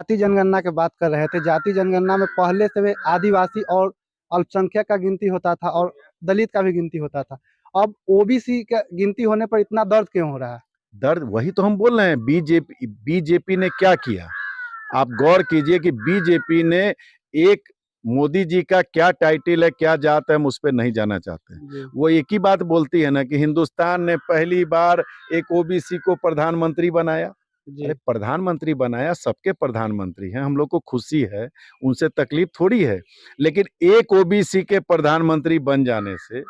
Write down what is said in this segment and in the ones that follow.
जाति जनगणना की बात कर रहे थे। जाति जनगणना में पहले से भी आदिवासी और अल्पसंख्यक का गिनती होता था और दलित का भी गिनती होता था। अब ओबीसी का गिनती होने पर इतना दर्द क्यों हो रहा है? दर्द वही तो हम बोल रहे हैं। बीजेपी ने क्या किया, आप गौर कीजिए कि बीजेपी ने एक मोदी जी का क्या टाइटल है, क्या जात है, हम उस पर नहीं जाना चाहते। वो एक ही बात बोलती है ना कि हिंदुस्तान ने पहली बार एक ओबीसी को प्रधानमंत्री बनाया। अरे प्रधानमंत्री बनाया, सबके प्रधानमंत्री हैं, हम लोग को खुशी है, उनसे तकलीफ थोड़ी है। लेकिन एक ओबीसी के प्रधानमंत्री बन जाने से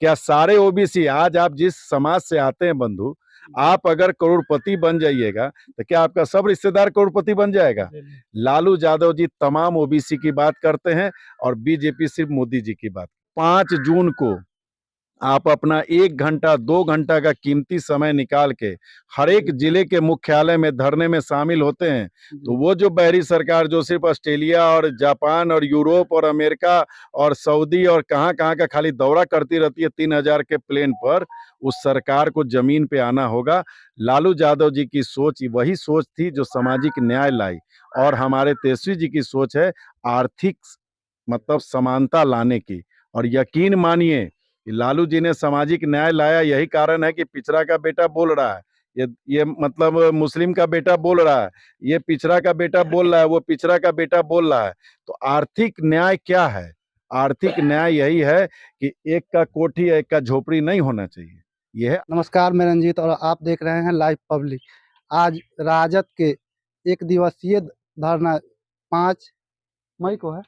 क्या सारे ओबीसी, आज आप जिस समाज से आते हैं बंधु, आप अगर करोड़पति बन जाइएगा तो क्या आपका सब रिश्तेदार करोड़पति बन जाएगा? लालू यादव जी तमाम ओबीसी की बात करते हैं और बीजेपी सिर्फ मोदी जी की बात। 5 जून को आप अपना 1 घंटा 2 घंटा का कीमती समय निकाल के हर एक जिले के मुख्यालय में धरने में शामिल होते हैं, तो वो जो बहरी सरकार जो सिर्फ ऑस्ट्रेलिया और जापान और यूरोप और अमेरिका और सऊदी और कहाँ-कहाँ का खाली दौरा करती रहती है 3000 के प्लेन पर, उस सरकार को जमीन पे आना होगा। लालू यादव जी की सोच वही सोच थी जो सामाजिक न्याय लाई, और हमारे तेजस्वी जी की सोच है आर्थिक मतलब समानता लाने की। और यकीन मानिए लालू जी ने सामाजिक न्याय लाया, यही कारण है कि पिछड़ा का बेटा बोल रहा है, ये मतलब मुस्लिम का बेटा बोल रहा है, ये पिछड़ा का बेटा बोल रहा है, वो पिछड़ा का बेटा बोल रहा है। तो आर्थिक न्याय क्या है? आर्थिक न्याय यही है कि एक का कोठी एक का झोपड़ी नहीं होना चाहिए। यह है। नमस्कार, मैं रंजीत और आप देख रहे हैं लाइव पब्लिक। आज राजद के 1 दिवसीय धरना 5 मई को है,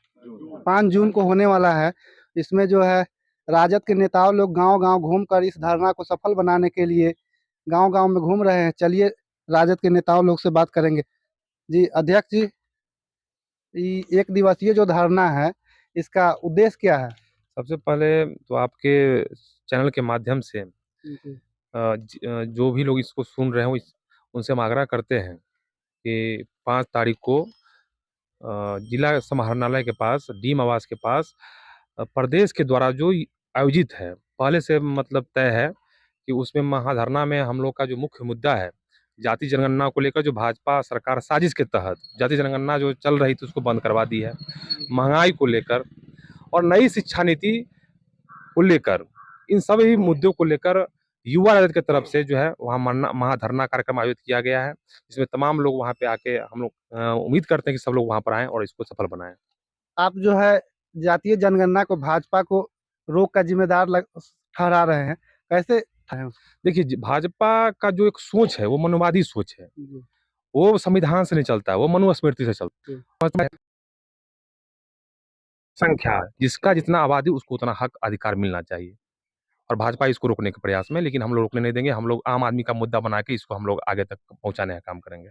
5 जून को होने वाला है। इसमें जो है राजद के नेताओं लोग गांव-गांव घूमकर इस धरना को सफल बनाने के लिए गांव-गांव में घूम रहे हैं। चलिए राजद के नेताओं लोग से बात करेंगे। जी अध्यक्ष जी, ये 1 दिवसीय जो धरना है, इसका उद्देश्य क्या है? सबसे पहले तो आपके चैनल के माध्यम से जो भी लोग इसको सुन रहे हो उनसे हम आग्रह करते हैं कि 5 तारीख को जिला समाहरणालय के पास, डीम आवास के पास प्रदेश के द्वारा जो आयोजित है, पहले से मतलब तय है कि उसमें महाधरना में हम लोग का जो मुख्य मुद्दा है, जाति जनगणना को लेकर जो भाजपा सरकार साजिश के तहत जाति जनगणना जो चल रही थी उसको बंद करवा दी है। महंगाई को लेकर और नई शिक्षा नीति को लेकर, इन सभी मुद्दों को लेकर युवा राजद की तरफ से जो है वहाँ महाधरना कार्यक्रम आयोजित किया गया है, जिसमें तमाम लोग वहाँ पे आके हम लोग उम्मीद करते हैं कि सब लोग वहाँ पर आएँ और इसको सफल बनाएं। आप जो है जातीय जनगणना को भाजपा को रोक का जिम्मेदार ठहरा रहे हैं, कैसे है? देखिए भाजपा का जो एक सोच है वो मनुवादी सोच है, वो संविधान से नहीं चलता है, वो मनुस्मृति से चलता है। संख्या जिसका जितना आबादी उसको उतना हक अधिकार मिलना चाहिए, और भाजपा इसको रोकने के प्रयास में, लेकिन हम लोग रोकने नहीं देंगे। हम लोग आम आदमी का मुद्दा बना के इसको हम लोग आगे तक पहुंचाने का काम करेंगे।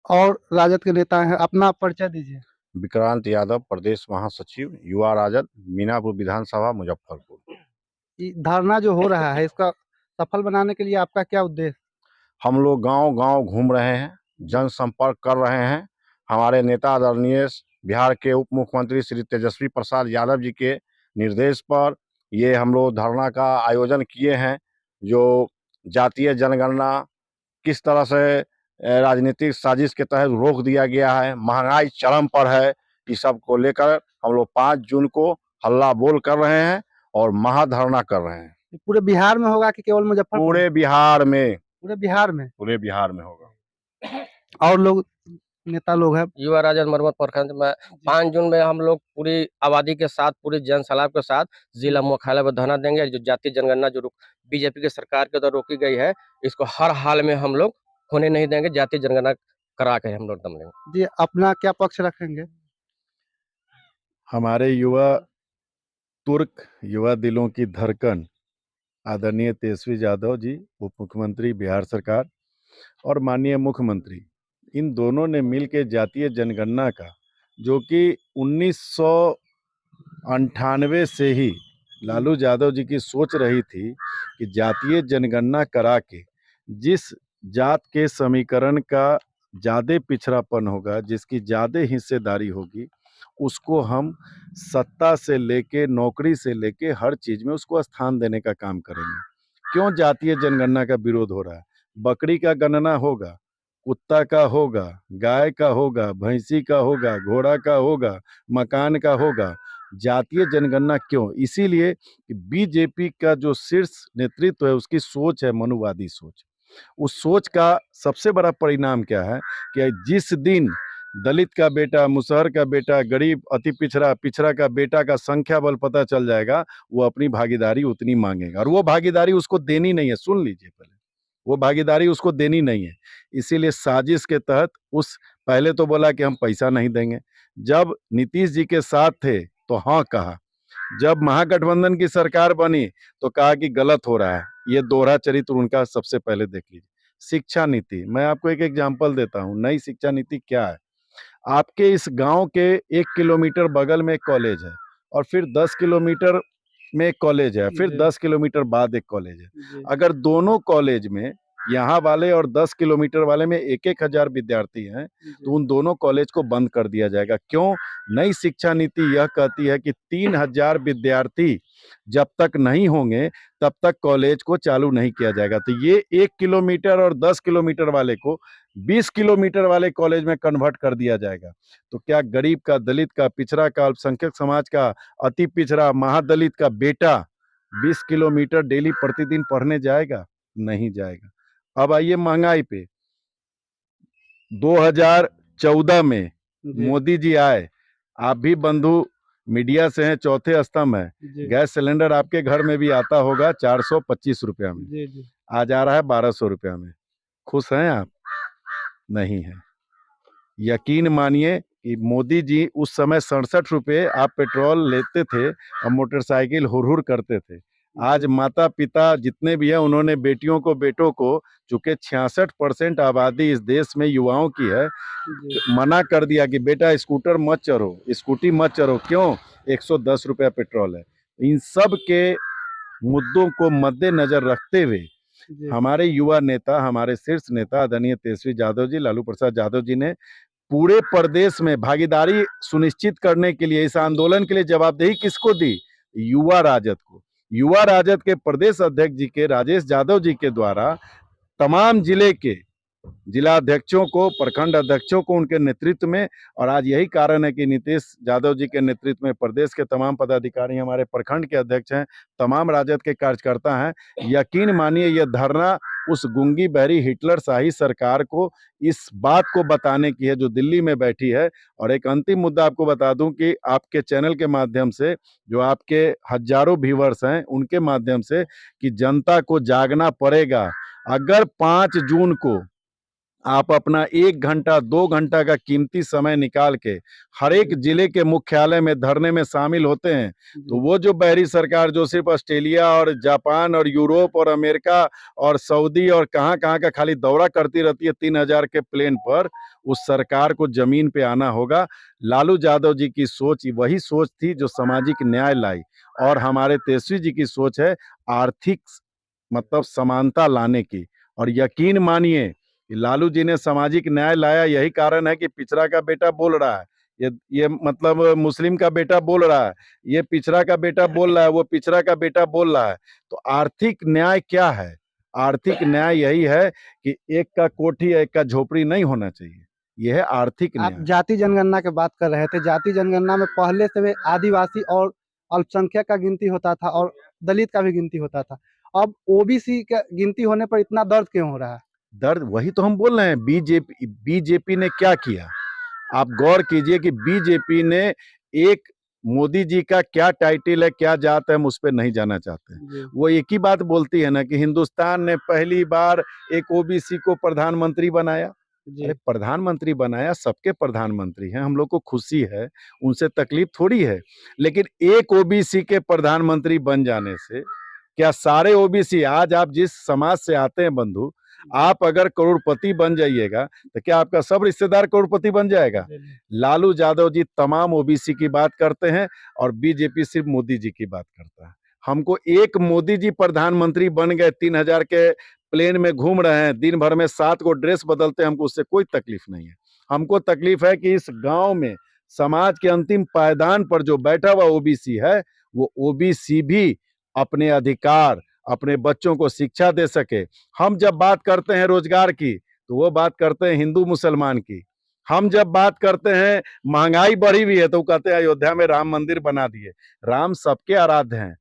और राजद के नेता हैं, अपना परिचय दीजिए। विक्रांत यादव, प्रदेश महासचिव, युवा राजद, मीनापुर विधानसभा, मुजफ्फरपुर। धरना जो हो रहा है इसका सफल बनाने के लिए आपका क्या उद्देश्य? हम लोग गांव-गांव घूम रहे हैं, जनसंपर्क कर रहे हैं। हमारे नेता आदरणीय बिहार के उप मुख्यमंत्री श्री तेजस्वी प्रसाद यादव जी के निर्देश पर ये हम लोग धरना का आयोजन किए हैं। जो जातीय जनगणना किस तरह से राजनीतिक साजिश के तहत रोक दिया गया है, महंगाई चरम पर है, इस सब को लेकर हम लोग 5 जून को हल्ला बोल कर रहे हैं और महाधरना कर रहे हैं। पूरे बिहार में होगा कि केवल मुजफ्फरपुर? पूरे बिहार में। पूरे बिहार में? पूरे बिहार में होगा। और लोग नेता लोग हैं? युवा राजद मरमत प्रखंड में 5 जून में हम लोग पूरी आबादी के साथ, पूरी जनसलाब के साथ जिला मुख्यालय पर धरना देंगे। जो जातीय जनगणना जो बीजेपी की सरकार के द्वारा रोकी गई है, इसको हर हाल में हम लोग होने नहीं देंगे। जातीय जनगणना करा के हम लोग दम लेंगे। जी अपना क्या पक्ष रखेंगे? हमारे युवा तुर्क, युवा दिलों की धड़कन आदरणीय तेजस्वी यादव जी, उप मुख्यमंत्री बिहार सरकार, और माननीय मुख्यमंत्री, इन दोनों ने मिलकर जातीय जनगणना का, जो कि 1998 से ही लालू यादव जी की सोच रही थी कि जातीय जनगणना करा के जिस जात के समीकरण का ज़्यादा पिछड़ापन होगा, जिसकी ज़्यादा हिस्सेदारी होगी, उसको हम सत्ता से लेके, नौकरी से लेके हर चीज़ में उसको स्थान देने का काम करेंगे। क्यों जातीय जनगणना का विरोध हो रहा है? बकरी का गणना होगा कुत्ता का होगा, गाय का होगा, भैंसी का होगा, घोड़ा का होगा, मकान का होगा। जातीय जनगणना क्यों? इसीलिए कि बीजेपी का जो शीर्ष नेतृत्व है उसकी सोच है मनुवादी सोच। उस सोच का सबसे बड़ा परिणाम क्या है कि जिस दिन दलित का बेटा, मुसहर का बेटा, गरीब, अति पिछड़ा, पिछड़ा का बेटा का संख्या बल पता चल जाएगा, वो अपनी भागीदारी उतनी मांगेगा और वो भागीदारी उसको देनी नहीं है। सुन लीजिए पहले, वो भागीदारी उसको देनी नहीं है। इसीलिए साजिश के तहत उस पहले तो बोला कि हम पैसा नहीं देंगे। जब नीतीश जी के साथ थे तो हाँ कहा, जब महागठबंधन की सरकार बनी तो कहा कि गलत हो रहा है। ये दोहरा चरित्र उनका सबसे पहले देख लीजिए। शिक्षा नीति, मैं आपको एक एग्जांपल देता हूँ, नई शिक्षा नीति क्या है। आपके इस गांव के 1 किलोमीटर बगल में एक कॉलेज है और फिर 10 किलोमीटर में एक कॉलेज है, फिर जी। 10 किलोमीटर बाद एक कॉलेज है। जी। अगर दोनों कॉलेज में, यहाँ वाले और 10 किलोमीटर वाले में 1-1 हजार विद्यार्थी हैं, तो उन दोनों कॉलेज को बंद कर दिया जाएगा। क्यों? नई शिक्षा नीति यह कहती है कि 3000 विद्यार्थी जब तक नहीं होंगे तब तक कॉलेज को चालू नहीं किया जाएगा। तो ये 1 किलोमीटर और 10 किलोमीटर वाले को 20 किलोमीटर वाले कॉलेज में कन्वर्ट कर दिया जाएगा। तो क्या गरीब का, दलित का, पिछड़ा का, अल्पसंख्यक समाज का, अति पिछड़ा, महादलित का बेटा 20 किलोमीटर डेली प्रतिदिन पढ़ने जाएगा? नहीं जाएगा। अब आइए महंगाई पे। 2014 में जी। मोदी जी आए, आप भी बंधु मीडिया से हैं, चौथे स्तंभ है। जी। गैस सिलेंडर आपके घर में भी आता होगा 425 रुपया में, जी। जी। आज आ रहा है 1200 रुपया में। खुश हैं आप? नहीं है। यकीन मानिए कि मोदी जी उस समय 67 रुपये आप पेट्रोल लेते थे और मोटरसाइकिल हुर करते थे। आज माता पिता जितने भी हैं उन्होंने बेटियों को, बेटों को, चूंकि 66% आबादी इस देश में युवाओं की है, जी। मना कर दिया कि बेटा स्कूटर मत चढ़ो, स्कूटी मत चढ़ो। क्यों? 110 रुपया पेट्रोल है। इन सब के मुद्दों को मद्देनजर रखते हुए जी। हमारे युवा नेता, हमारे शीर्ष नेता आदरणीय तेजस्वी यादव जी, लालू प्रसाद यादव जी ने पूरे प्रदेश में भागीदारी सुनिश्चित करने के लिए, इस आंदोलन के लिए जवाबदेही किसको दी? युवा राजद को। युवा राजद के प्रदेश अध्यक्ष जी के, राजेश यादव जी के द्वारा तमाम जिले के जिला अध्यक्षों को, प्रखंड अध्यक्षों को उनके नेतृत्व में, और आज यही कारण है कि नीतीश यादव जी के नेतृत्व में प्रदेश के तमाम पदाधिकारी, हमारे प्रखंड के अध्यक्ष हैं, तमाम राजद के कार्यकर्ता हैं। यकीन मानिए यह धरना उस गूंगी बहरी हिटलर शाही सरकार को इस बात को बताने की है जो दिल्ली में बैठी है। और एक अंतिम मुद्दा आपको बता दूं कि आपके चैनल के माध्यम से, जो आपके हजारों व्यूअर्स हैं उनके माध्यम से, कि जनता को जागना पड़ेगा। अगर 5 जून को आप अपना 1 घंटा 2 घंटा का कीमती समय निकाल के हर एक जिले के मुख्यालय में धरने में शामिल होते हैं, तो वो जो बहरी सरकार जो सिर्फ ऑस्ट्रेलिया और जापान और यूरोप और अमेरिका और सऊदी और कहाँ-कहाँ का खाली दौरा करती रहती है 3000 के प्लेन पर, उस सरकार को जमीन पे आना होगा। लालू यादव जी की सोच वही सोच थी जो सामाजिक न्याय लाई, और हमारे तेजस्वी जी की सोच है आर्थिक मतलब समानता लाने की। और यकीन मानिए कि लालू जी ने सामाजिक न्याय लाया, यही कारण है कि पिछड़ा का बेटा बोल रहा है, ये मतलब मुस्लिम का बेटा बोल रहा है, ये पिछड़ा का बेटा बोल रहा है, वो पिछड़ा का बेटा बोल रहा है। तो आर्थिक न्याय क्या है? आर्थिक न्याय यही है कि एक का कोठी एक का झोपड़ी नहीं होना चाहिए। यह है आर्थिक आप न्याय। जाति जनगणना की बात कर रहे थे। जाति जनगणना में पहले से भी आदिवासी और अल्पसंख्यक का गिनती होता था और दलित का भी गिनती होता था। अब ओबीसी का गिनती होने पर इतना दर्द क्यों हो रहा है? दर्द वही तो हम बोल रहे हैं। बीजेपी ने क्या किया? आप गौर कीजिए कि बीजेपी ने एक, मोदी जी का क्या टाइटल है, क्या जात है, हम उस पर नहीं जाना चाहते हैं। जी। वो एक ही बात बोलती है ना कि हिंदुस्तान ने पहली बार एक ओबीसी को प्रधानमंत्री बनाया। जी। अरे प्रधानमंत्री बनाया, सबके प्रधानमंत्री हैं, हम लोग को खुशी है, उनसे तकलीफ थोड़ी है। लेकिन एक ओबीसी के प्रधानमंत्री बन जाने से क्या सारे ओबीसी, आज आप जिस समाज से आते हैं बंधु, आप अगर करोड़पति बन जाइएगा तो क्या आपका सब रिश्तेदार करोड़पति बन जाएगा? लालू यादव जी तमाम ओबीसी की बात करते हैं और बीजेपी सिर्फ मोदी जी की बात करता है। हमको एक मोदी जी प्रधानमंत्री बन गए, 3000 के प्लेन में घूम रहे हैं, दिन भर में 7 को ड्रेस बदलते हैं, हमको उससे कोई तकलीफ नहीं है। हमको तकलीफ है कि इस गांव में समाज के अंतिम पायदान पर जो बैठा हुआ ओबीसी है, वो ओबीसी भी अपने अधिकार, अपने बच्चों को शिक्षा दे सके। हम जब बात करते हैं रोजगार की, तो वो बात करते हैं हिंदू मुसलमान की। हम जब बात करते हैं महंगाई बढ़ी हुई है तो कहते हैं अयोध्या में राम मंदिर बना दिए। राम सबके आराध्य हैं,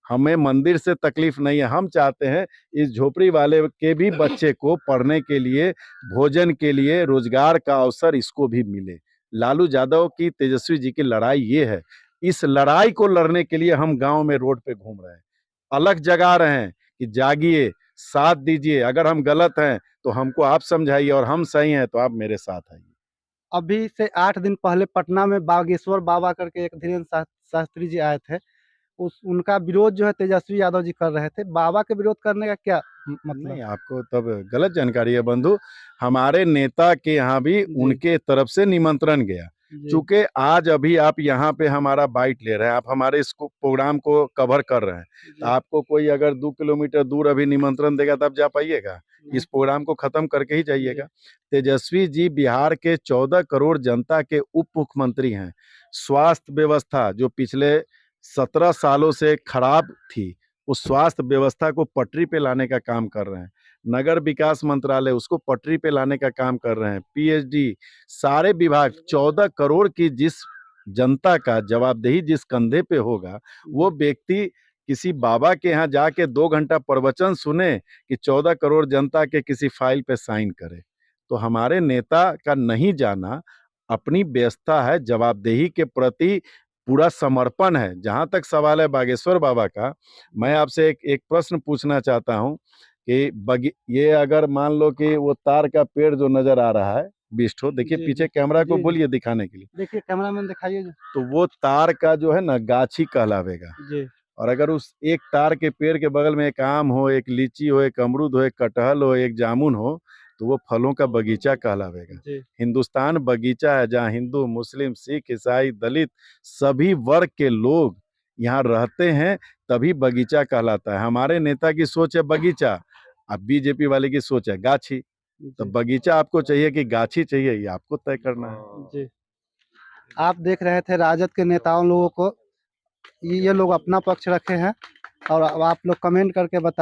हमें मंदिर से तकलीफ नहीं है। हम चाहते हैं इस झोपड़ी वाले के भी बच्चे को पढ़ने के लिए, भोजन के लिए, रोजगार का अवसर इसको भी मिले। लालू यादव की, तेजस्वी जी की लड़ाई ये है। इस लड़ाई को लड़ने के लिए हम गांव में रोड पे घूम रहे हैं, अलग जगा रहे हैं कि जागिए, साथ दीजिए। अगर हम गलत हैं तो हमको आप समझाइए और हम सही हैं तो आप मेरे साथ आइए। अभी से 8 दिन पहले पटना में बागेश्वर बाबा करके एक धीरेन्द्र शास्त्री जी आए थे। उनका विरोध जो है तेजस्वी यादव जी कर रहे थे। बाबा के विरोध करने का क्या मतलब? नहीं, आपको तब गलत जानकारी है बंधु। हमारे नेता के यहाँ भी उनके तरफ से निमंत्रण गया। चूंकि आज अभी आप यहाँ पे हमारा बाइट ले रहे हैं, आप हमारे इस प्रोग्राम को कवर कर रहे हैं, तो आपको कोई अगर 2 किलोमीटर दूर अभी निमंत्रण देगा तब जा पाइएगा? इस प्रोग्राम को खत्म करके ही जाइएगा। तेजस्वी जी बिहार के 14 करोड़ जनता के उप मुख्यमंत्री हैं। स्वास्थ्य व्यवस्था जो पिछले 17 सालों से खराब थी, उस स्वास्थ्य व्यवस्था को पटरी पे लाने का काम कर रहे हैं। नगर विकास मंत्रालय उसको पटरी पे लाने का काम कर रहे हैं। पीएचडी, सारे विभाग, 14 करोड़ की जिस जनता का जवाबदेही जिस कंधे पे होगा, वो व्यक्ति किसी बाबा के यहाँ जाके 2 घंटा प्रवचन सुने कि 14 करोड़ जनता के किसी फाइल पे साइन करे। तो हमारे नेता का नहीं जाना अपनी व्यवस्था है, जवाबदेही के प्रति पूरा समर्पण है। जहाँ तक सवाल है बागेश्वर बाबा का, मैं आपसे एक प्रश्न पूछना चाहता हूँ कि ये अगर मान लो कि वो तार का पेड़ जो नजर आ रहा है, बिष्ठो, देखिए पीछे कैमरा को बोलिए दिखाने के लिए, देखिए कैमरामैन दिखाइए। तो वो तार का जो है ना गाछी कहलावेगा। जी। और अगर उस एक तार के पेड़ के बगल में एक आम हो, एक लीची हो, एक अमरूद हो, एक कटहल हो, एक जामुन हो, तो वो फलों का बगीचा कहलावेगा। हिंदुस्तान बगीचा है जहाँ हिंदू, मुस्लिम, सिख, ईसाई, दलित सभी वर्ग के लोग यहाँ रहते हैं, तभी बगीचा कहलाता है। हमारे नेता की सोच है बगीचा, अब बीजेपी वाले की सोच है गाछी। तो बगीचा आपको चाहिए कि गाछी चाहिए, ये आपको तय करना है। जी। आप देख रहे थे राजद के नेताओं लोगों को, ये लोग अपना पक्ष रखे हैं और अब आप लोग कमेंट करके बता